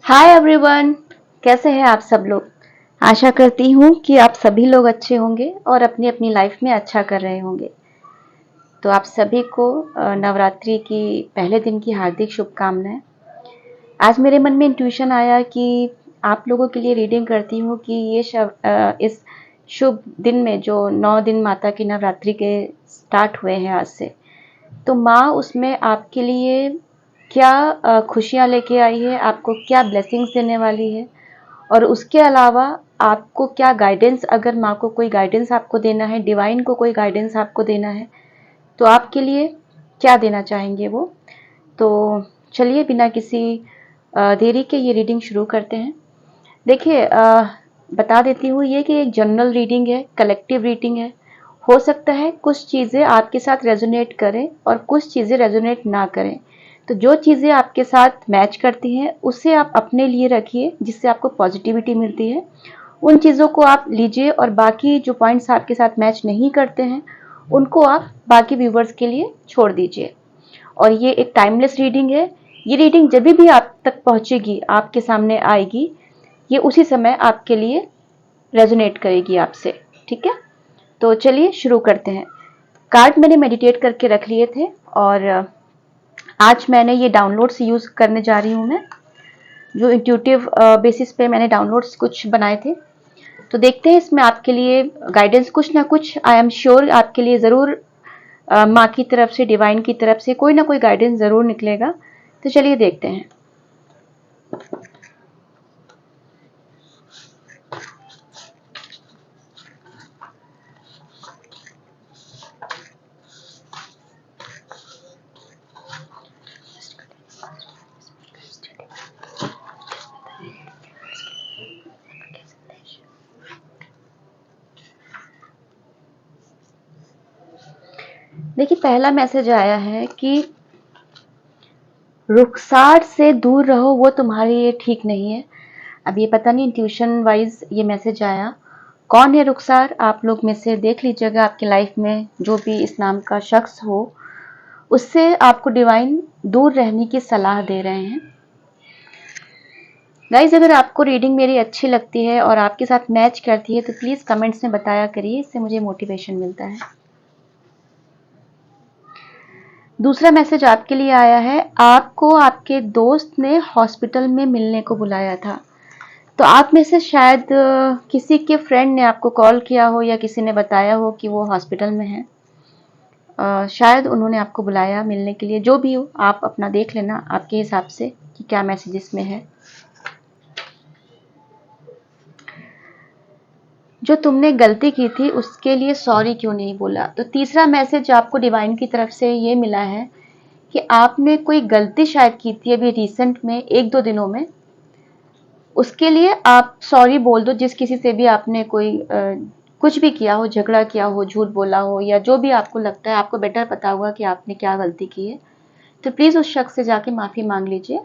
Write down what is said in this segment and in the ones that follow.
Hi everyone. कैसे हैं आप सब लोग। आशा करती हूँ कि आप सभी लोग अच्छे होंगे और अपनी अपनी लाइफ में अच्छा कर रहे होंगे। तो आप सभी को नवरात्रि की पहले दिन की हार्दिक शुभकामनाएं। आज मेरे मन में इंट्यूशन आया कि आप लोगों के लिए रीडिंग करती हूँ कि इस शुभ दिन में जो 9 दिन माता की नवरात्रि के स्टार्ट हुए हैं आज से, तो माँ उसमें आपके लिए क्या खुशियाँ लेके आई है, आपको क्या ब्लेसिंग्स देने वाली है, और उसके अलावा आपको क्या गाइडेंस, अगर माँ को कोई गाइडेंस आपको देना है, डिवाइन को कोई गाइडेंस आपको देना है, तो आपके लिए क्या देना चाहेंगे वो। तो चलिए बिना किसी देरी के ये रीडिंग शुरू करते हैं। देखिए, बता देती हूँ ये कि एक जनरल रीडिंग है, कलेक्टिव रीडिंग है। हो सकता है कुछ चीज़ें आपके साथ रेजोनेट करें और कुछ चीज़ें रेजोनेट ना करें। तो जो चीज़ें आपके साथ मैच करती हैं उसे आप अपने लिए रखिए, जिससे आपको पॉजिटिविटी मिलती है। उन चीज़ों को आप लीजिए और बाकी जो पॉइंट्स आपके साथ मैच नहीं करते हैं उनको आप बाकी व्यूवर्स के लिए छोड़ दीजिए। और ये एक टाइमलेस रीडिंग है। ये रीडिंग जब भी आप तक पहुंचेगी, आपके सामने आएगी, ये उसी समय आपके लिए रेजोनेट करेगी आपसे। ठीक है, तो चलिए शुरू करते हैं। कार्ड मैंने मेडिटेट करके रख लिए थे और आज मैंने ये डाउनलोड्स यूज करने जा रही हूँ मैं, जो इंट्यूटिव बेसिस पे मैंने डाउनलोड्स कुछ बनाए थे। तो देखते हैं इसमें आपके लिए गाइडेंस कुछ ना कुछ, आई एम श्योर आपके लिए जरूर माँ की तरफ से, डिवाइन की तरफ से कोई ना कोई गाइडेंस जरूर निकलेगा। तो चलिए देखते हैं। देखिए, पहला मैसेज आया है कि रुखसार से दूर रहो, वो तुम्हारे लिए ठीक नहीं है। अब ये पता नहीं इंट्यूशन वाइज ये मैसेज आया। कौन है रुखसार, आप लोग में से देख लीजिएगा आपकी लाइफ में जो भी इस नाम का शख्स हो, उससे आपको डिवाइन दूर रहने की सलाह दे रहे हैं। गाइज, अगर आपको रीडिंग मेरी अच्छी लगती है और आपके साथ मैच करती है तो प्लीज कमेंट्स में बताया करिए, इससे मुझे मोटिवेशन मिलता है। दूसरा मैसेज आपके लिए आया है, आपको आपके दोस्त ने हॉस्पिटल में मिलने को बुलाया था। तो आप में से शायद किसी के फ्रेंड ने आपको कॉल किया हो या किसी ने बताया हो कि वो हॉस्पिटल में है। शायद उन्होंने आपको बुलाया मिलने के लिए। जो भी हो, आप अपना देख लेना आपके हिसाब से कि क्या मैसेज इसमें है। जो तुमने गलती की थी उसके लिए सॉरी क्यों नहीं बोला। तो तीसरा मैसेज आपको डिवाइन की तरफ से ये मिला है कि आपने कोई गलती शायद की थी अभी रिसेंट में, 1-2 दिनों में। उसके लिए आप सॉरी बोल दो। जिस किसी से भी आपने कोई कुछ भी किया हो, झगड़ा किया हो, झूठ बोला हो, या जो भी आपको लगता है, आपको बेटर पता होगा कि आपने क्या गलती की है, तो प्लीज उस शख्स से जाके माफी मांग लीजिए।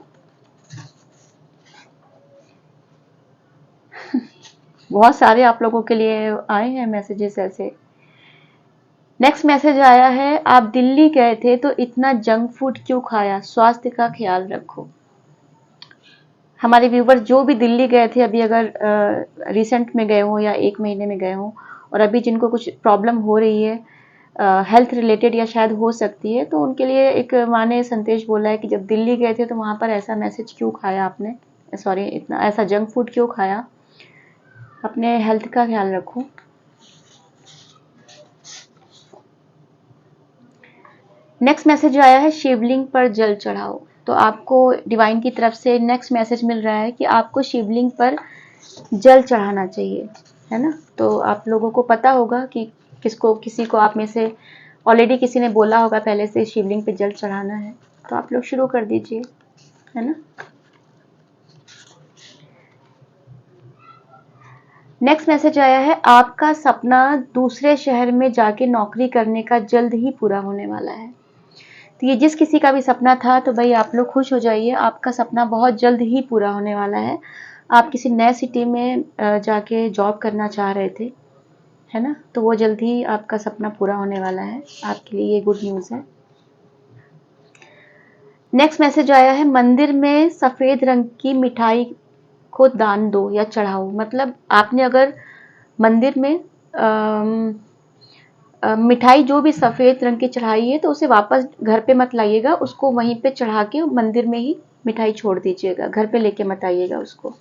बहुत सारे आप लोगों के लिए आए हैं मैसेजेस ऐसे। नेक्स्ट मैसेज आया है, आप दिल्ली गए थे तो इतना जंक फूड क्यों खाया, स्वास्थ्य का ख्याल रखो। हमारे व्यूवर्स जो भी दिल्ली गए थे अभी, अगर रिसेंट में गए हो या 1 महीने में गए हो, और अभी जिनको कुछ प्रॉब्लम हो रही है हेल्थ रिलेटेड या शायद हो सकती है, तो उनके लिए एक माँ ने संदेश बोला है कि जब दिल्ली गए थे तो वहाँ पर ऐसा मैसेज क्यों खाया आपने, सॉरी, इतना ऐसा जंक फूड क्यों खाया, अपने हेल्थ का ख्याल रखो। नेक्स्ट मैसेज आया है, शिवलिंग पर जल चढ़ाओ। तो आपको डिवाइन की तरफ से नेक्स्ट मैसेज मिल रहा है कि आपको शिवलिंग पर जल चढ़ाना चाहिए, है ना। तो आप लोगों को पता होगा कि किसको, किसी को आप में से ऑलरेडी किसी ने बोला होगा पहले से शिवलिंग पे जल चढ़ाना है, तो आप लोग शुरू कर दीजिए, है ना। नेक्स्ट मैसेज आया है, आपका सपना दूसरे शहर में जाके नौकरी करने का जल्द ही पूरा होने वाला है। तो ये जिस किसी का भी सपना था, तो भाई आप लोग खुश हो जाइए, आपका सपना बहुत जल्द ही पूरा होने वाला है। आप किसी नए सिटी में जाके जॉब करना चाह रहे थे, है ना, तो वो जल्द ही आपका सपना पूरा होने वाला है। आपके लिए ये गुड न्यूज़ है। नेक्स्ट मैसेज आया है, मंदिर में सफेद रंग की मिठाई को दान दो या चढ़ाओ। मतलब आपने अगर मंदिर में मिठाई जो भी सफेद रंग की चढ़ाई है तो उसे वापस घर पे मत लाइएगा, उसको वहीं पे चढ़ा के मंदिर में ही मिठाई छोड़ दीजिएगा, घर पे लेके मत आइएगा उसको।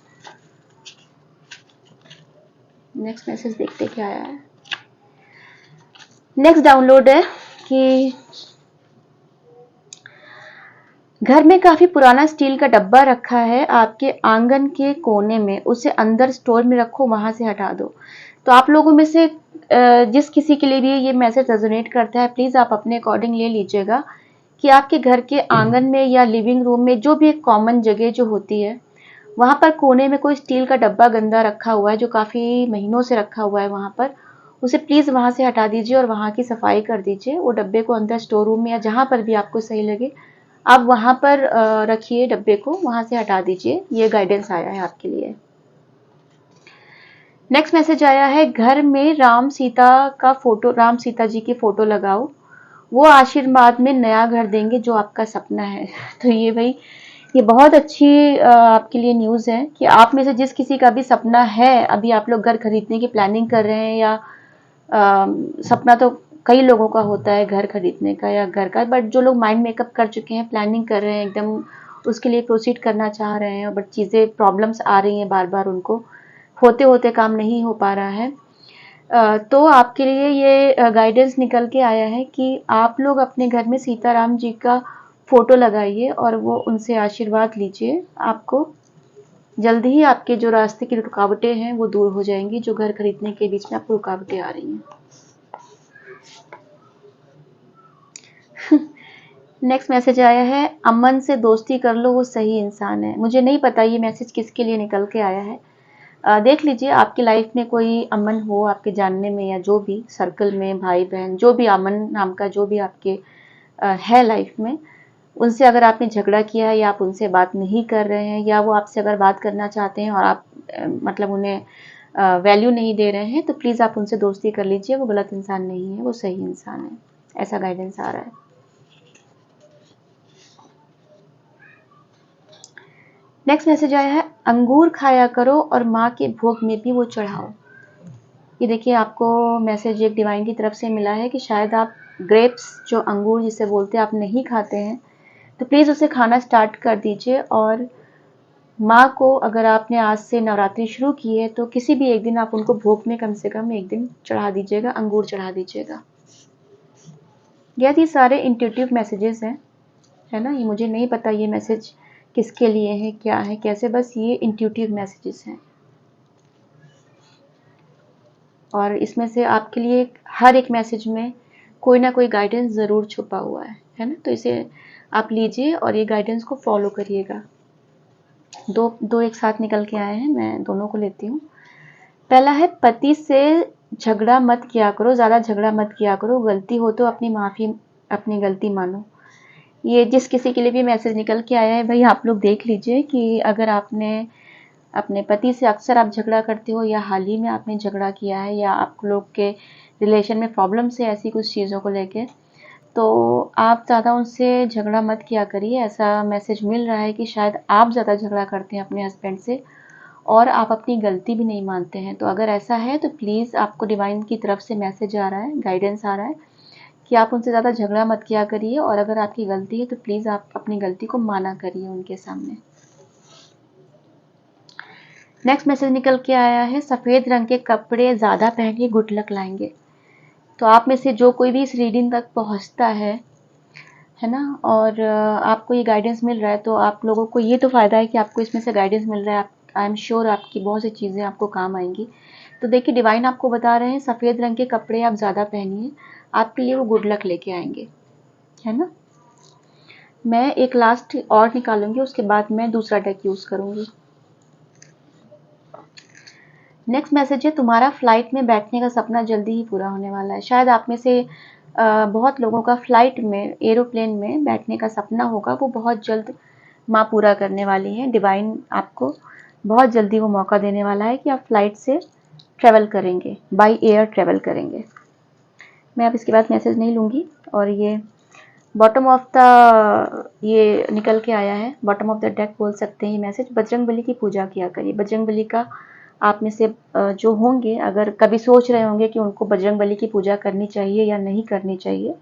नेक्स्ट मैसेज देखते क्या आया है। नेक्स्ट डाउनलोड है कि घर में काफी पुराना स्टील का डब्बा रखा है आपके आंगन के कोने में, उसे अंदर स्टोर में रखो, वहां से हटा दो। तो आप लोगों में से जिस किसी के लिए भी ये मैसेज रेजोनेट करता है, प्लीज आप अपने अकॉर्डिंग ले लीजिएगा कि आपके घर के आंगन में या लिविंग रूम में जो भी एक कॉमन जगह जो होती है, वहां पर कोने में कोई स्टील का डब्बा गंदा रखा हुआ है जो काफी महीनों से रखा हुआ है वहां पर, उसे प्लीज वहां से हटा दीजिए और वहां की सफाई कर दीजिए। वो डब्बे को अंदर स्टोर रूम में या जहां पर भी आपको सही लगे आप वहां पर रखिए, डब्बे को वहां से हटा दीजिए। ये गाइडेंस आया है आपके लिए। नेक्स्ट मैसेज आया है, घर में राम सीता का फोटो, राम सीता जी की फोटो लगाओ, वो आशीर्वाद में नया घर देंगे जो आपका सपना है। तो ये भाई ये बहुत अच्छी आपके लिए न्यूज़ है कि आप में से जिस किसी का भी सपना है, अभी आप लोग घर खरीदने की प्लानिंग कर रहे हैं या सपना तो कई लोगों का होता है घर खरीदने का या घर का, बट जो लोग माइंड मेकअप कर चुके हैं, प्लानिंग कर रहे हैं, एकदम उसके लिए प्रोसीड करना चाह रहे हैं, बट चीज़ें प्रॉब्लम्स आ रही हैं बार बार, उनको होते होते काम नहीं हो पा रहा है, तो आपके लिए ये गाइडेंस निकल के आया है कि आप लोग अपने घर में सीताराम जी का फोटो लगाइए और वो उनसे आशीर्वाद लीजिए। आपको जल्दी ही आपके जो रास्ते की रुकावटें हैं वो दूर हो जाएंगी, जो घर खरीदने के बीच में आपको रुकावटें आ रही हैं। नेक्स्ट मैसेज आया है, अमन से दोस्ती कर लो, वो सही इंसान है। मुझे नहीं पता ये मैसेज किसके लिए निकल के आया है। देख लीजिए आपकी लाइफ में कोई अमन हो आपके जानने में, या जो भी सर्कल में भाई बहन जो भी अमन नाम का जो भी आपके है लाइफ में, उनसे अगर आपने झगड़ा किया है या आप उनसे बात नहीं कर रहे हैं, या वो आपसे अगर बात करना चाहते हैं और आप मतलब उन्हें वैल्यू नहीं दे रहे हैं, तो प्लीज़ आप उनसे दोस्ती कर लीजिए। वो गलत इंसान नहीं है, वो सही इंसान है, ऐसा गाइडेंस आ रहा है। नेक्स्ट मैसेज आया है, अंगूर खाया करो और माँ के भोग में भी वो चढ़ाओ। ये देखिए आपको मैसेज एक डिवाइन की तरफ से मिला है कि शायद आप ग्रेप्स, जो अंगूर जिसे बोलते हैं, आप नहीं खाते हैं, तो प्लीज़ उसे खाना स्टार्ट कर दीजिए। और माँ को अगर आपने आज से नवरात्रि शुरू की है तो किसी भी एक दिन आप उनको भोग में कम से कम एक दिन चढ़ा दीजिएगा, अंगूर चढ़ा दीजिएगा। ये सारे इंट्यूटिव मैसेजेस हैं, है ना। ये मुझे नहीं पता ये मैसेज किसके लिए है, क्या है, कैसे, बस ये इंट्यूटिव मैसेजेस हैं और इसमें से आपके लिए हर एक मैसेज में कोई ना कोई गाइडेंस ज़रूर छुपा हुआ है ना। तो इसे आप लीजिए और ये गाइडेंस को फॉलो करिएगा। दो एक साथ निकल के आए हैं, मैं दोनों को लेती हूँ। पहला है, पति से झगड़ा मत किया करो, ज़्यादा झगड़ा मत किया करो, गलती हो तो अपनी गलती मानो। ये जिस किसी के लिए भी मैसेज निकल के आया है भाई, आप लोग देख लीजिए कि अगर आपने अपने पति से अक्सर आप झगड़ा करते हो या हाल ही में आपने झगड़ा किया है या आप लोग के रिलेशन में प्रॉब्लम से ऐसी कुछ चीज़ों को लेके, तो आप ज़्यादा उनसे झगड़ा मत किया करिए। ऐसा मैसेज मिल रहा है कि शायद आप ज़्यादा झगड़ा करते हैं अपने हस्बैंड से और आप अपनी गलती भी नहीं मानते हैं। तो अगर ऐसा है तो प्लीज़ आपको डिवाइन की तरफ से मैसेज आ रहा है, गाइडेंस आ रहा है कि आप उनसे ज़्यादा झगड़ा मत किया करिए और अगर आपकी गलती है तो प्लीज़ आप अपनी गलती को माना करिए उनके सामने। नेक्स्ट मैसेज निकल के आया है, सफ़ेद रंग के कपड़े ज़्यादा पहनिए, गुड लक लाएंगे। तो आप में से जो कोई भी इस रीडिंग तक पहुंचता है ना, और आपको ये गाइडेंस मिल रहा है, तो आप लोगों को ये तो फ़ायदा है कि आपको इसमें से गाइडेंस मिल रहा है। आई एम श्योर आपकी बहुत सी चीज़ें आपको काम आएंगी। तो देखिए डिवाइन आपको बता रहे हैं सफ़ेद रंग के कपड़े आप ज़्यादा पहनिए, आपके लिए वो गुड लक लेके आएंगे, है ना। मैं एक लास्ट और निकालूंगी, उसके बाद मैं दूसरा डेक यूज़ करूंगी। नेक्स्ट मैसेज है, तुम्हारा फ्लाइट में बैठने का सपना जल्दी ही पूरा होने वाला है। शायद आप में से बहुत लोगों का फ्लाइट में, एरोप्लेन में बैठने का सपना होगा, वो बहुत जल्द माँ पूरा करने वाली है। डिवाइन आपको बहुत जल्दी वो मौका देने वाला है कि आप फ्लाइट से ट्रैवल करेंगे, बाय एयर ट्रैवल करेंगे। मैं अब इसके बाद मैसेज नहीं लूँगी और ये बॉटम ऑफ द ये निकल के आया है, बॉटम ऑफ द डेक बोल सकते हैं ये मैसेज। बजरंगबली की पूजा किया करिए। बजरंगबली का आप में से जो होंगे, अगर कभी सोच रहे होंगे कि उनको बजरंगबली की पूजा करनी चाहिए या नहीं करनी चाहिए,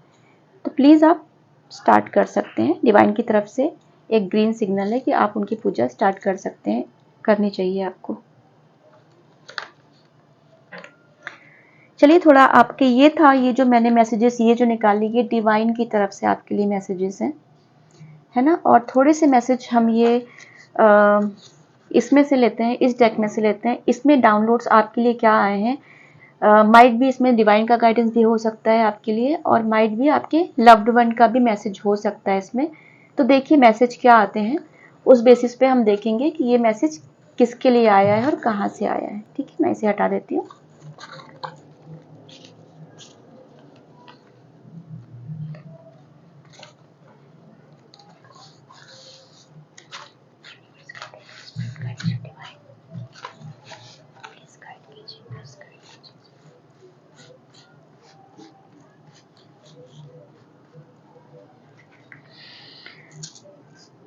तो प्लीज़ आप स्टार्ट कर सकते हैं। डिवाइन की तरफ से एक ग्रीन सिग्नल है कि आप उनकी पूजा स्टार्ट कर सकते हैं, करनी चाहिए आपको। चलिए, थोड़ा आपके ये था, ये जो मैंने मैसेजेस ये जो निकाली, ये डिवाइन की तरफ से आपके लिए मैसेजेस हैं, है ना। और थोड़े से मैसेज हम ये इसमें से लेते हैं, इस डेक में से लेते हैं। इसमें डाउनलोड्स आपके लिए क्या आए हैं, माइट भी इसमें डिवाइन का गाइडेंस भी हो सकता है आपके लिए, और माइट भी आपके लव्ड वन का भी मैसेज हो सकता है इसमें। तो देखिए मैसेज क्या आते हैं, उस बेसिस पे हम देखेंगे कि ये मैसेज किसके लिए आया है और कहाँ से आया है। ठीक है, मैं इसे हटा देती हूँ।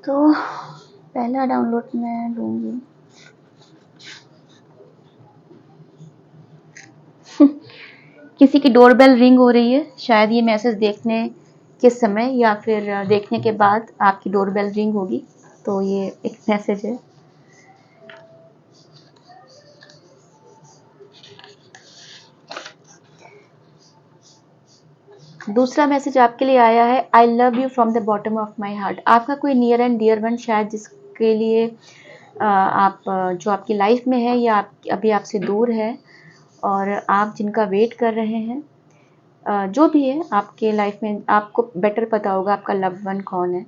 तो पहला डाउनलोड मैं लूँगी। किसी की डोरबेल रिंग हो रही है, शायद ये मैसेज देखने के समय या फिर देखने के बाद आपकी डोरबेल रिंग होगी, तो ये एक मैसेज है। दूसरा मैसेज आपके लिए आया है, I love you from the bottom of my heart. आपका कोई नियर एंड डियर वन शायद, जिसके लिए आप जो आपकी लाइफ में है या आप अभी आपसे दूर है और आप जिनका वेट कर रहे हैं, जो भी है आपके लाइफ में, आपको बेटर पता होगा आपका लव्ड वन कौन है।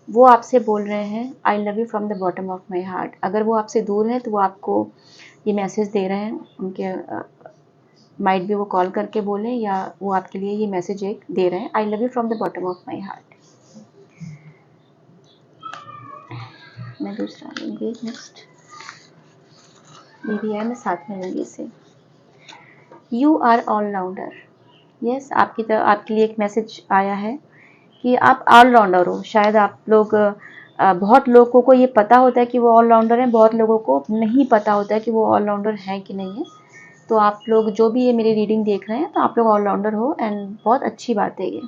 वो आपसे बोल रहे हैं I love you from the bottom of my heart. अगर वो आपसे दूर है तो वो आपको ये मैसेज दे रहे हैं। उनके माइट भी वो कॉल करके बोले या वो आपके लिए ये मैसेज एक दे रहे हैं, I love you from the bottom of my heart. मैं दूसरा लूँगी नेक्स्ट, ये भी है, मैं साथ में लूँगी इसे। You are allrounder. यस, आपके लिए एक मैसेज आया है कि आप ऑलराउंडर हो। शायद आप लोग बहुत लोगों को ये पता होता है कि वो ऑलराउंडर हैं, बहुत लोगों को नहीं पता होता है कि वो ऑलराउंडर हैं कि नहीं है। तो आप लोग जो भी ये मेरी रीडिंग देख रहे हैं, तो आप लोग ऑलराउंडर हो एंड बहुत अच्छी बात है ये।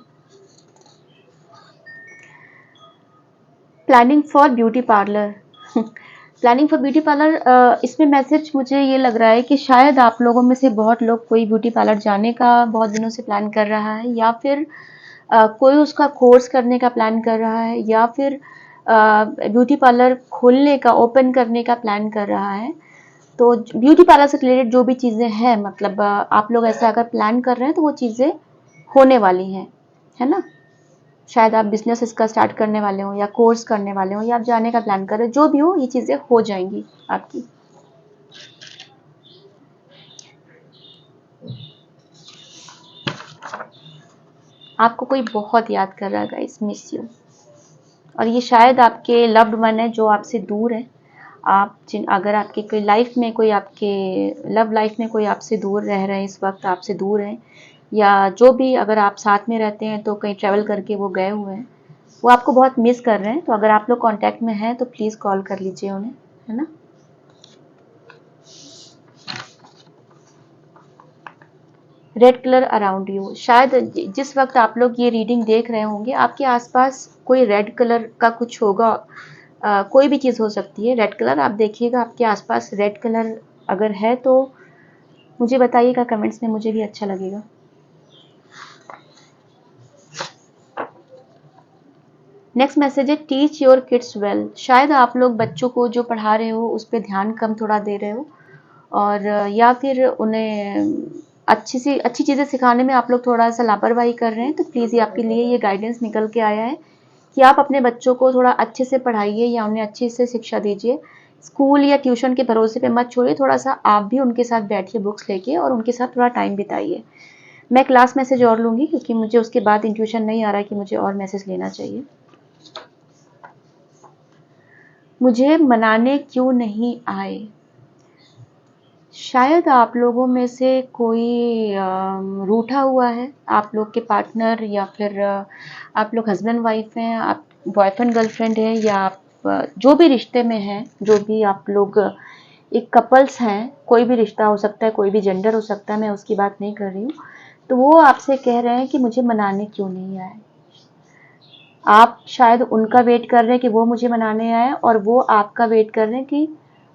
Planning for beauty parlour. Planning for beauty parlour, इसमें मैसेज मुझे ये लग रहा है कि शायद आप लोगों में से बहुत लोग कोई ब्यूटी पार्लर जाने का बहुत दिनों से प्लान कर रहा है, या फिर कोई उसका कोर्स करने का प्लान कर रहा है, या फिर ब्यूटी पार्लर खोलने का, ओपन करने का प्लान कर रहा है। तो ब्यूटी पार्लर से रिलेटेड जो भी चीज़ें हैं, मतलब आप लोग ऐसा अगर प्लान कर रहे हैं तो वो चीज़ें होने वाली हैं, है ना। शायद आप बिजनेस इसका स्टार्ट करने वाले हो, या कोर्स करने वाले हो, या आप जाने का प्लान कर रहे हो, जो भी हो ये चीज़ें हो जाएंगी आपकी। आपको कोई बहुत याद कर रहा है गाइस, मिस यू। और ये शायद आपके लव्ड वन है जो आपसे दूर है। आप अगर आपकी कोई लाइफ में कोई, आपके लव लाइफ में कोई आपसे दूर रह रहे हैं, इस वक्त आपसे दूर हैं, या जो भी, अगर आप साथ में रहते हैं तो कहीं ट्रैवल करके वो गए हुए हैं, वो आपको बहुत मिस कर रहे हैं। तो अगर आप लोग कांटेक्ट में हैं तो प्लीज़ कॉल कर लीजिए उन्हें, है ना। Red colour around you. शायद जिस वक्त आप लोग ये रीडिंग देख रहे होंगे, आपके आसपास कोई रेड कलर का कुछ होगा। कोई भी चीज़ हो सकती है। रेड कलर आप देखिएगा, आपके आसपास रेड कलर अगर है तो मुझे बताइएगा कमेंट्स में, मुझे भी अच्छा लगेगा। नेक्स्ट मैसेज है, टीच योर किड्स वेल। शायद आप लोग बच्चों को जो पढ़ा रहे हो उस पर ध्यान कम थोड़ा दे रहे हो, और या फिर उन्हें अच्छी चीज़ें सिखाने में आप लोग थोड़ा सा लापरवाही कर रहे हैं। तो प्लीज़ ये आपके लिए ये गाइडेंस निकल के आया है कि आप अपने बच्चों को थोड़ा अच्छे से पढ़ाइए या उन्हें अच्छे से शिक्षा दीजिए। स्कूल या ट्यूशन के भरोसे पे मत छोड़िए, थोड़ा सा आप भी उनके साथ बैठिए बुक्स लेके और उनके साथ थोड़ा टाइम बिताइए। मैं क्लास मैसेज और लूँगी क्योंकि मुझे उसके बाद इंट्यूशन नहीं आ रहा है कि मुझे और मैसेज लेना चाहिए। मुझे मनाने क्यों नहीं आए। शायद आप लोगों में से कोई रूठा हुआ है, आप लोग के पार्टनर, या फिर आप लोग हस्बैंड वाइफ हैं, आप बॉयफ्रेंड गर्लफ्रेंड है, या आप जो भी रिश्ते में हैं, जो भी आप लोग एक कपल्स हैं, कोई भी रिश्ता हो सकता है, कोई भी जेंडर हो सकता है, मैं उसकी बात नहीं कर रही हूँ। तो वो आपसे कह रहे हैं कि मुझे मनाने क्यों नहीं आए। आप शायद उनका वेट कर रहे हैं कि वो मुझे मनाने आए, और वो आपका वेट कर रहे हैं कि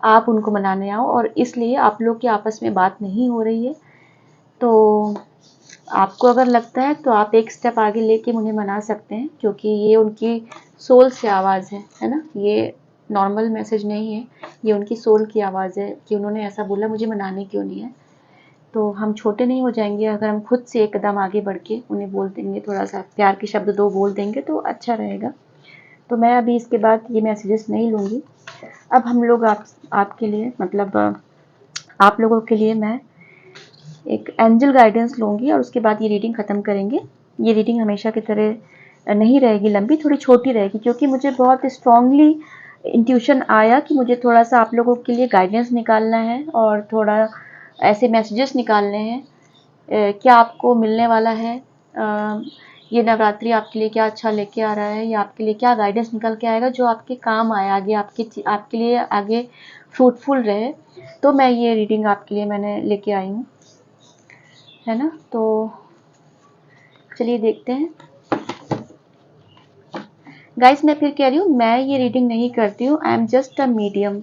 आप उनको मनाने आओ, और इसलिए आप लोग की आपस में बात नहीं हो रही है। तो आपको अगर लगता है तो आप एक स्टेप आगे लेके उन्हें मना सकते हैं, क्योंकि ये उनकी सोल से आवाज़ है ना, ये नॉर्मल मैसेज नहीं है, ये उनकी सोल की आवाज़ है कि उन्होंने ऐसा बोला, मुझे मनाने क्यों नहीं है। तो हम छोटे नहीं हो जाएंगे अगर हम खुद से एक कदम आगे बढ़ के उन्हें बोल देंगे, थोड़ा सा प्यार के शब्द दो बोल देंगे तो अच्छा रहेगा। तो मैं अभी इसके बाद ये मैसेजेस नहीं लूँगी। अब हम लोग आपके लिए, मतलब आप लोगों के लिए मैं एक एंजल गाइडेंस लूँगी, और उसके बाद ये रीडिंग ख़त्म करेंगे। ये रीडिंग हमेशा की तरह नहीं रहेगी लंबी, थोड़ी छोटी रहेगी, क्योंकि मुझे बहुत स्ट्रांगली इंट्यूशन आया कि मुझे थोड़ा सा आप लोगों के लिए गाइडेंस निकालना है, और थोड़ा ऐसे मैसेजेस निकालने हैं। क्या आपको मिलने वाला है, ये नवरात्रि आपके लिए क्या अच्छा लेके आ रहा है, या आपके लिए क्या गाइडेंस निकल के आएगा जो आपके काम आए, आगे आपके लिए आगे फ्रूटफुल रहे। तो मैं ये रीडिंग आपके लिए मैंने लेके आई हूँ, है ना। तो चलिए देखते हैं। गाइस, मैं फिर कह रही हूँ, मैं ये रीडिंग नहीं करती हूँ, I am just a medium.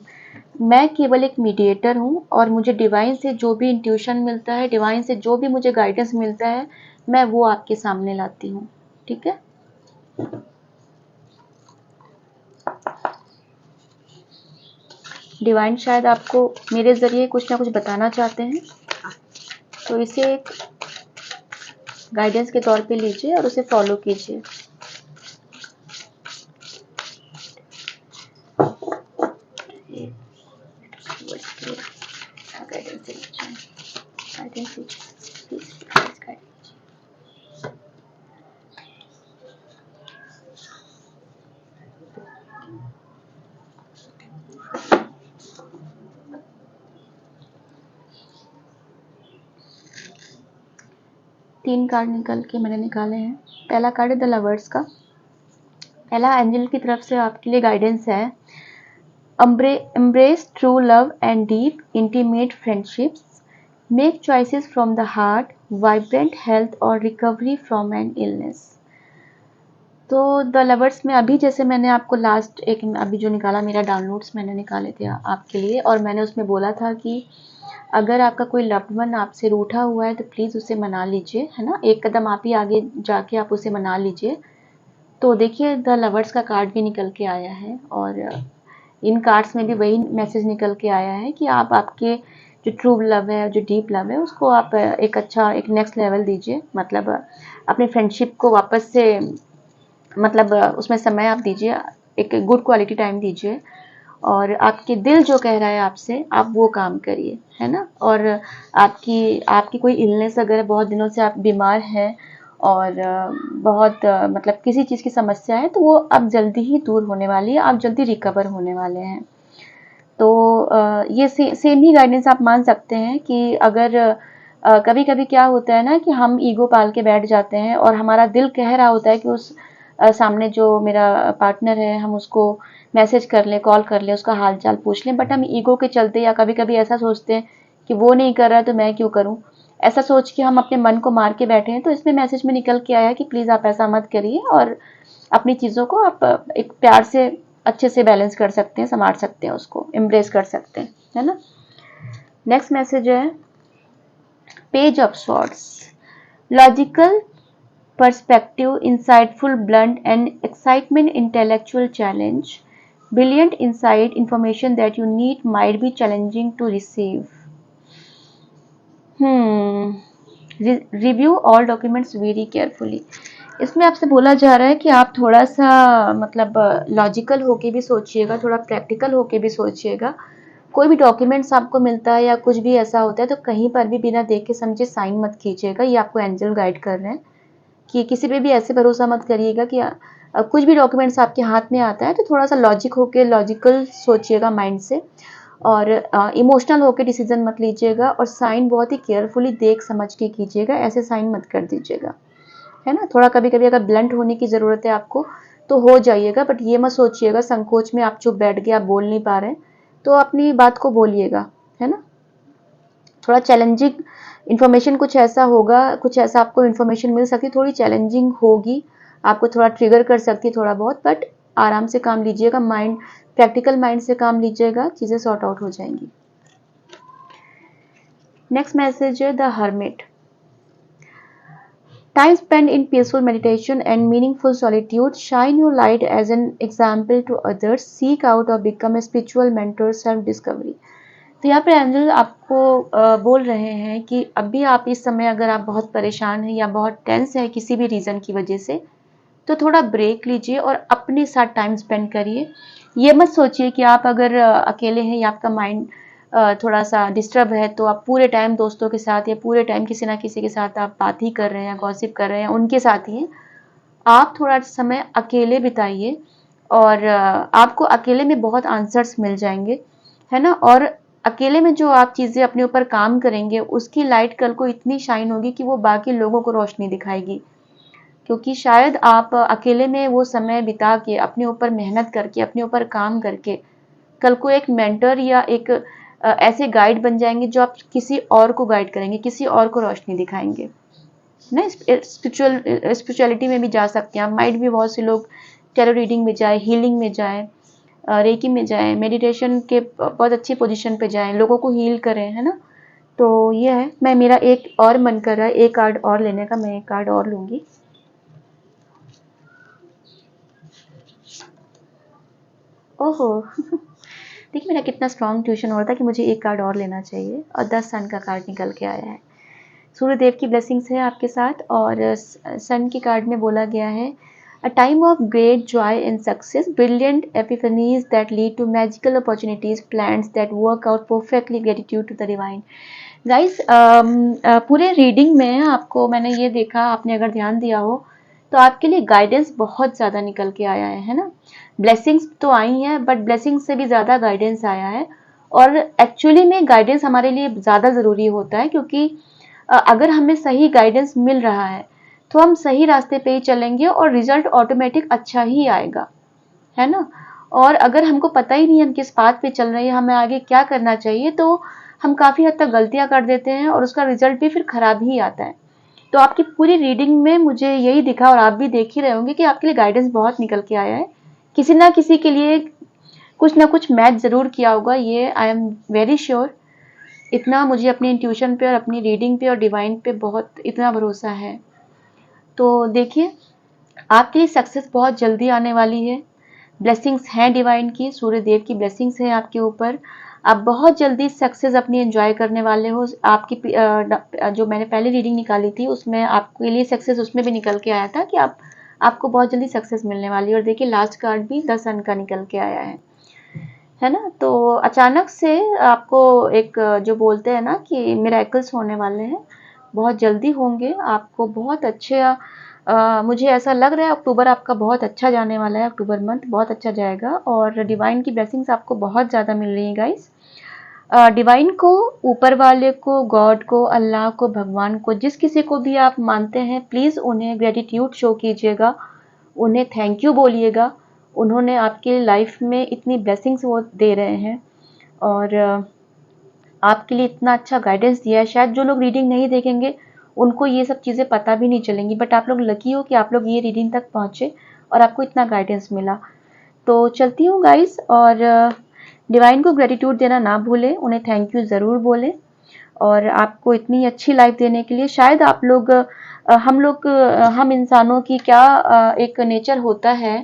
मैं केवल एक मीडिएटर हूँ, और मुझे डिवाइन से जो भी इंट्यूशन मिलता है, डिवाइन से जो भी मुझे गाइडेंस मिलता है, मैं वो आपके सामने लाती हूँ, ठीक है। डिवाइन शायद आपको मेरे ज़रिए कुछ ना कुछ बताना चाहते हैं, तो इसे एक गाइडेंस के तौर पे लीजिए और उसे फॉलो कीजिए। तीन कार्ड मैंने निकाले हैं। पहला कार्ड है द लवर्स का। पहला एंजल की तरफ से आपके लिए गाइडेंस है, embrace true love and deep intimate friendships, make choices from the heart, vibrant health और recovery from an illness। तो द लवर्स में अभी जैसे मैंने आपको लास्ट एक अभी जो निकाला, मेरा डाउनलोड्स मैंने निकाले थे आपके लिए, और मैंने उसमें बोला था कि अगर आपका कोई लव्ड वन आपसे रूठा हुआ है तो प्लीज़ उसे मना लीजिए, है ना। एक कदम आप ही आगे जाके आप उसे मना लीजिए। तो देखिए, द लवर्स का कार्ड भी निकल के आया है, और इन कार्ड्स में भी वही मैसेज निकल के आया है कि आप आपके जो ट्रू लव है, जो डीप लव है, उसको आप एक अच्छा एक नेक्स्ट लेवल दीजिए। मतलब अपनी फ्रेंडशिप को वापस से, मतलब उसमें समय आप दीजिए, एक गुड क्वालिटी टाइम दीजिए, और आपके दिल जो कह रहा है आपसे, आप वो काम करिए, है ना। और आपकी आपकी कोई इलनेस अगर बहुत दिनों से आप बीमार हैं, और बहुत मतलब किसी चीज़ की समस्या है, तो वो अब जल्दी ही दूर होने वाली है, आप जल्दी रिकवर होने वाले हैं। तो ये सेम ही गाइडेंस आप मान सकते हैं कि अगर कभी कभी क्या होता है ना कि हम ईगो पाल के बैठ जाते हैं, और हमारा दिल कह रहा होता है कि उस सामने जो मेरा पार्टनर है, हम उसको मैसेज कर लें, कॉल कर लें, उसका हाल चाल पूछ लें, बट हम ईगो के चलते या कभी कभी ऐसा सोचते हैं कि वो नहीं कर रहा है तो मैं क्यों करूं, ऐसा सोच के हम अपने मन को मार के बैठे हैं। तो इसमें मैसेज में निकल के आया कि प्लीज़ आप ऐसा मत करिए, और अपनी चीज़ों को आप एक प्यार से अच्छे से बैलेंस कर सकते हैं, संभाल सकते हैं, उसको एम्ब्रेस कर सकते हैं, है ना। नेक्स्ट मैसेज है page of swords. Logical perspective, insightful, blunt, and excitement, intellectual challenge. Brilliant insight, information that you need might be challenging to receive. Review all documents very carefully. इसमें आपसे बोला जा रहा है कि आप थोड़ा सा मतलब लॉजिकल होके भी सोचिएगा, थोड़ा प्रैक्टिकल होके भी सोचिएगा। कोई भी डॉक्यूमेंट्स आपको मिलता है या कुछ भी ऐसा होता है तो कहीं पर भी बिना देख के समझे साइन मत कीजिएगा। ये आपको एंजल गाइड कर रहे हैं कि किसी पे भी ऐसे भरोसा मत करिएगा कि कुछ भी डॉक्यूमेंट्स आपके हाथ में आता है तो थोड़ा सा लॉजिक होके लॉजिकल सोचिएगा माइंड से। और इमोशनल होकर डिसीजन मत लीजिएगा, और साइन बहुत ही केयरफुली देख समझ के कीजिएगा, ऐसे साइन मत कर दीजिएगा, है ना। थोड़ा कभी कभी अगर ब्लंट होने की ज़रूरत है आपको तो हो जाइएगा, बट ये मत सोचिएगा संकोच में आप चुप बैठ गए, आप बोल नहीं पा रहे हैं, तो अपनी बात को बोलिएगा, है ना। थोड़ा चैलेंजिंग इन्फॉर्मेशन कुछ ऐसा होगा, कुछ ऐसा आपको इन्फॉर्मेशन मिल सकती है, थोड़ी चैलेंजिंग होगी, आपको थोड़ा ट्रिगर कर सकती है थोड़ा बहुत, बट आराम से काम लीजिएगा, माइंड प्रैक्टिकल माइंड से काम लीजिएगा, चीज़ें सॉर्ट आउट हो जाएंगी। नेक्स्ट मैसेज है the hermit. Time spent in peaceful meditation and meaningful solitude shine your light as an example to others. Seek out or become a spiritual mentor. Self discovery. तो यहाँ पे angel आपको बोल रहे हैं कि अभी आप इस समय अगर आप बहुत परेशान हैं या बहुत टेंस है किसी भी रीज़न की वजह से, तो थोड़ा ब्रेक लीजिए और अपने साथ टाइम स्पेंड करिए। ये मत सोचिए कि आप अगर अकेले हैं या आपका माइंड थोड़ा सा डिस्टर्ब है तो आप पूरे टाइम दोस्तों के साथ या पूरे टाइम किसी ना किसी के साथ आप बात ही कर रहे हैं, गॉसिप कर रहे हैं, उनके साथ ही हैं। आप थोड़ा समय अकेले बिताइए और आपको अकेले में बहुत आंसर्स मिल जाएंगे, है ना। और अकेले में जो आप चीज़ें अपने ऊपर काम करेंगे उसकी लाइट कल को इतनी शाइन होगी कि वो बाकी लोगों को रोशनी दिखाएगी, क्योंकि शायद आप अकेले में वो समय बिता के अपने ऊपर मेहनत करके अपने ऊपर काम करके कल को एक मेंटर या एक ऐसे गाइड बन जाएंगे जो आप किसी और को गाइड करेंगे, किसी और को रोशनी दिखाएंगे ना। स्पिरिचुअलिटी में भी जा सकते हैं आप, माइंड भी बहुत से लोग टैरो रीडिंग में जाए, हीलिंग में जाए, रेकी में जाए, मेडिटेशन के बहुत अच्छी पोजीशन पे जाएं, लोगों को हील करें, है ना। तो ये है, मैं मेरा एक और मन कर रहा है एक कार्ड और लेने का, मैं एक कार्ड और लूंगी। ओहो देखिए मेरा कितना स्ट्रॉन्ग ट्यूशन हो रहा था कि मुझे एक कार्ड और लेना चाहिए, और 10 सन का कार्ड निकल के आया है। सूर्यदेव की ब्लेसिंग्स है आपके साथ, और सन की कार्ड में बोला गया है a time of great joy and success, brilliant epiphanies that lead to magical opportunities, plans that work out perfectly, gratitude to the divine. Guys पूरे रीडिंग में आपको मैंने ये देखा, आपने अगर ध्यान दिया हो तो आपके लिए गाइडेंस बहुत ज़्यादा निकल के आया है ना। ब्लेसिंग्स तो आई हैं बट ब्लेसिंग्स से भी ज़्यादा गाइडेंस आया है, और एक्चुअली में गाइडेंस हमारे लिए ज़्यादा ज़रूरी होता है, क्योंकि अगर हमें सही गाइडेंस मिल रहा है तो हम सही रास्ते पे ही चलेंगे और रिजल्ट ऑटोमेटिक अच्छा ही आएगा, है ना। और अगर हमको पता ही नहीं हम किस पाथ पे चल रहे हैं, हमें आगे क्या करना चाहिए, तो हम काफ़ी हद तक गलतियां कर देते हैं और उसका रिजल्ट भी फिर खराब ही आता है। तो आपकी पूरी रीडिंग में मुझे यही दिखा, और आप भी देख ही रहे होंगे कि आपके लिए गाइडेंस बहुत निकल के आया है, किसी ना किसी के लिए कुछ ना कुछ मैच ज़रूर किया होगा, ये आई एम वेरी श्योर। इतना मुझे अपनी इंट्यूशन पे और अपनी रीडिंग पे और डिवाइन पे बहुत इतना भरोसा है। तो देखिए आपके लिए सक्सेस बहुत जल्दी आने वाली है, ब्लेसिंग्स हैं डिवाइन की, सूर्य देव की ब्लेसिंग्स हैं आपके ऊपर। आप बहुत जल्दी सक्सेस अपनी एंजॉय करने वाले हो। आपकी जो मैंने पहले रीडिंग निकाली थी उसमें आपके लिए सक्सेस उसमें भी निकल के आया था कि आपको बहुत जल्दी सक्सेस मिलने वाली है। और देखिए लास्ट कार्ड भी द सन का निकल के आया है ना। तो अचानक से आपको एक जो बोलते हैं ना कि मिरेकल्स होने वाले हैं, बहुत जल्दी होंगे, आपको बहुत अच्छे मुझे ऐसा लग रहा है अक्टूबर आपका बहुत अच्छा जाने वाला है, अक्टूबर मंथ बहुत अच्छा जाएगा, और डिवाइन की ब्लेसिंग्स आपको बहुत ज़्यादा मिल रही है गाइस। डिवाइन को, ऊपर वाले को, गॉड को, अल्लाह को, भगवान को, जिस किसी को भी आप मानते हैं, प्लीज़ उन्हें ग्रेटिट्यूड शो कीजिएगा, उन्हें थैंक यू बोलिएगा। उन्होंने आपके लाइफ में इतनी ब्लेसिंग्स वो दे रहे हैं, और आपके लिए इतना अच्छा गाइडेंस दिया है। शायद जो लोग रीडिंग नहीं देखेंगे उनको ये सब चीज़ें पता भी नहीं चलेंगी, बट आप लोग लकी हो कि आप लोग ये रीडिंग तक पहुँचे और आपको इतना गाइडेंस मिला। तो चलती हूँ गाइस, और डिवाइन को ग्रेटिट्यूड देना ना भूलें, उन्हें थैंक यू ज़रूर बोलें, और आपको इतनी अच्छी लाइफ देने के लिए। शायद आप लोग हम इंसानों की क्या एक नेचर होता है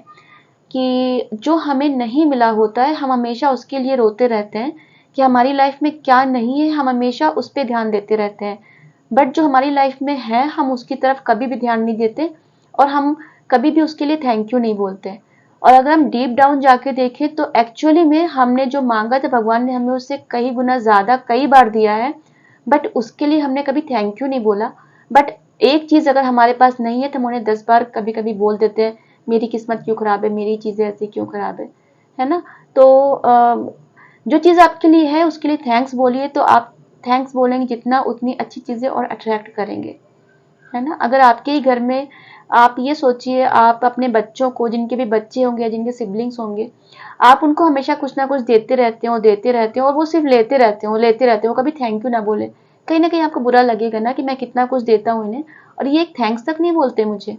कि जो हमें नहीं मिला होता है हम हमेशा उसके लिए रोते रहते हैं कि हमारी लाइफ में क्या नहीं है, हम हमेशा उस पर ध्यान देते रहते हैं, बट जो हमारी लाइफ में है हम उसकी तरफ कभी भी ध्यान नहीं देते, और हम कभी भी उसके लिए थैंक यू नहीं बोलते। और अगर हम डीप डाउन जाके देखें तो एक्चुअली में हमने जो मांगा था भगवान ने हमें उससे कई गुना ज़्यादा कई बार दिया है, बट उसके लिए हमने कभी थैंक यू नहीं बोला। बट एक चीज़ अगर हमारे पास नहीं है तो हम उन्हें 10 बार कभी कभी बोल देते हैं, मेरी किस्मत क्यों खराब है, मेरी चीज़ें ऐसी क्यों खराब है ना। तो जो चीज़ आपके लिए है उसके लिए थैंक्स बोलिए, तो आप थैंक्स बोलेंगे जितना उतनी अच्छी चीज़ें और अट्रैक्ट करेंगे, है ना। अगर आपके ही घर में, आप ये सोचिए, आप अपने बच्चों को, जिनके भी बच्चे होंगे या जिनके सिबलिंग्स होंगे, आप उनको हमेशा कुछ ना कुछ देते रहते हो और वो सिर्फ लेते रहते हो, कभी थैंक यू ना बोले, कहीं ना कहीं आपको बुरा लगेगा ना कि मैं कितना कुछ देता हूँ इन्हें और ये एक थैंक्स तक नहीं बोलते मुझे।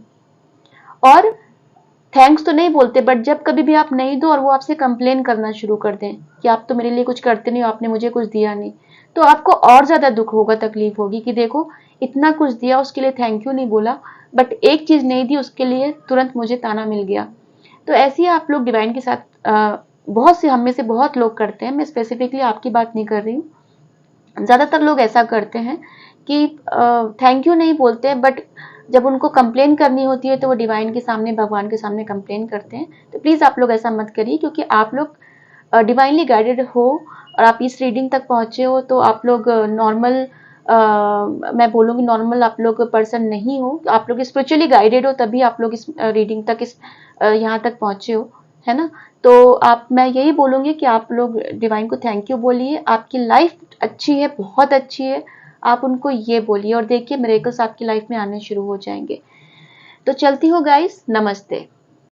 और थैंक्स तो नहीं बोलते, बट जब कभी भी आप नहीं दो और वो आपसे कंप्लेन करना शुरू कर दें कि आप तो मेरे लिए कुछ करते नहीं हो, आपने मुझे कुछ दिया नहीं, तो आपको और ज्यादा दुख होगा, तकलीफ होगी कि देखो इतना कुछ दिया, उसके लिए थैंक यू नहीं बोला, बट एक चीज नहीं दी उसके लिए तुरंत मुझे ताना मिल गया। तो ऐसे ही आप लोग डिवाइन के साथ बहुत से, हम में से बहुत लोग करते हैं, मैं स्पेसिफिकली आपकी बात नहीं कर रही हूँ, ज्यादातर लोग ऐसा करते हैं कि थैंक यू नहीं बोलते, बट जब उनको कंप्लेन करनी होती है तो वो डिवाइन के सामने, भगवान के सामने कंप्लेन करते हैं। तो प्लीज आप लोग ऐसा मत करिए, क्योंकि आप लोग डिवाइनली गाइडेड हो और आप इस रीडिंग तक पहुंचे हो, तो आप लोग नॉर्मल, मैं बोलूँगी नॉर्मल आप लोग पर्सन नहीं हो, आप लोग स्पिरिचुअली गाइडेड हो, तभी आप लोग इस रीडिंग तक, इस यहाँ तक पहुंचे हो, है ना। तो आप, मैं यही बोलूँगी कि आप लोग डिवाइन को थैंक यू बोलिए, आपकी लाइफ अच्छी है, बहुत अच्छी है, आप उनको ये बोलिए और देखिए मिरेकल्स आपकी लाइफ में आने शुरू हो जाएंगे। तो चलती हूँ गाइस, नमस्ते।